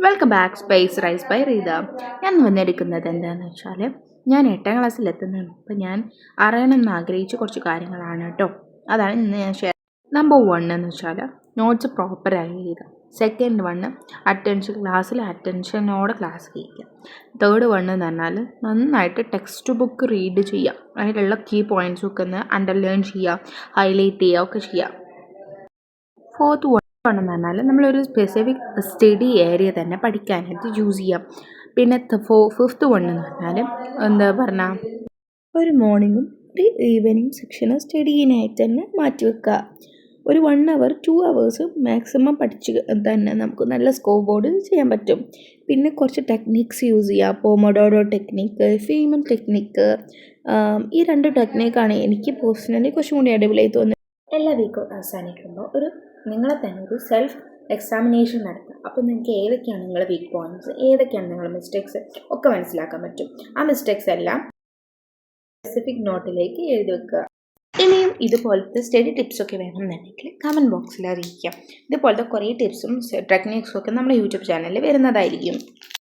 Welcome back space rise by Reetha. ഞാൻ വന്നെടുക്കുന്നത് എന്താണെന്ന് വെച്ചാൽ ഞാൻ 8ാം ക്ലാസ്സിലെത്തുന്നതാണ്. അപ്പോൾ ഞാൻ അറിയണമെന്ന് ആഗ്രഹിച്ച കുറച്ച് കാര്യങ്ങളാണ് കേട്ടോ. അതാണ് ഇന്ന് ഞാൻ ഷെയർ. നമ്പർ 1 എന്ന് വെച്ചാൽ നോട്ട്സ് പ്രോപ്പറായി എഴുതുക. സെക്കൻഡ് 1 ക്ലാസ്സിൽ അറ്റൻഷനോടെ ക്ലാസ് കേൾക്കുക. തേർഡ് 1 എന്ന് പറഞ്ഞാൽ നന്നായിട്ട് ടെക്സ്റ്റ് ബുക്ക് റീഡ് ചെയ്യുക. അതിലുള്ള കീ പോയിൻറ്റ്സൊക്കെ ഒന്ന് അണ്ടർലൈൻ ചെയ്യുക, ഹൈലൈറ്റ് ചെയ്യുക ഒക്കെ ചെയ്യുക. ഫോർത്ത് 1 എന്ന് പറഞ്ഞാൽ നമ്മളൊരു സ്പെസിഫിക് സ്റ്റഡി ഏരിയ തന്നെ പഠിക്കാനായിട്ട് യൂസ് ചെയ്യാം. പിന്നെ ഫിഫ്ത്ത് 1 എന്ന് പറഞ്ഞാൽ എന്താ പറഞ്ഞാൽ ഒരു മോർണിംഗും ഒരു ഈവനിങ് സെക്ഷന് സ്റ്റഡിയിനായിട്ട് തന്നെ മാറ്റി വെക്കുക. ഒരു 1 hour 2 hours മാക്സിമം പഠിച്ച് തന്നെ നമുക്ക് നല്ല സ്കോർ ബോർഡ് ചെയ്യാൻ പറ്റും. പിന്നെ കുറച്ച് ടെക്നിക്സ് യൂസ് ചെയ്യുക. Pomodoro technique, Feynman technique. ഈ 2 ടെക്നിക്കാണ് എനിക്ക് പേഴ്സണലി കുറച്ചും കൂടി അടിപൊളിയായി തോന്നുന്നത്. എല്ലാ വീക്കും അവസാനിക്കുമ്പോൾ നിങ്ങളെ തന്നെ ഒരു സെൽഫ് എക്സാമിനേഷൻ നടത്തുക. അപ്പോൾ നിങ്ങൾക്ക് ഏതൊക്കെയാണ് നിങ്ങളുടെ വീക്ക് പോയിൻറ്റ്സ്, ഏതൊക്കെയാണ് നിങ്ങളുടെ മിസ്റ്റേക്സ് ഒക്കെ മനസ്സിലാക്കാൻ പറ്റും. ആ മിസ്റ്റേക്സ് എല്ലാം സ്പെസിഫിക് നോട്ടിലേക്ക് എഴുതി വെക്കുക. ഇനിയും ഇതുപോലത്തെ സ്റ്റഡി ടിപ്സൊക്കെ വേണമെന്നുണ്ടെങ്കിൽ കമൻറ്റ് ബോക്സിൽ അറിയിക്കാം. ഇതുപോലത്തെ കുറേ ടിപ്സും ടെക്നിക്സും ഒക്കെ നമ്മുടെ യൂട്യൂബ് ചാനലിൽ വരുന്നതായിരിക്കും.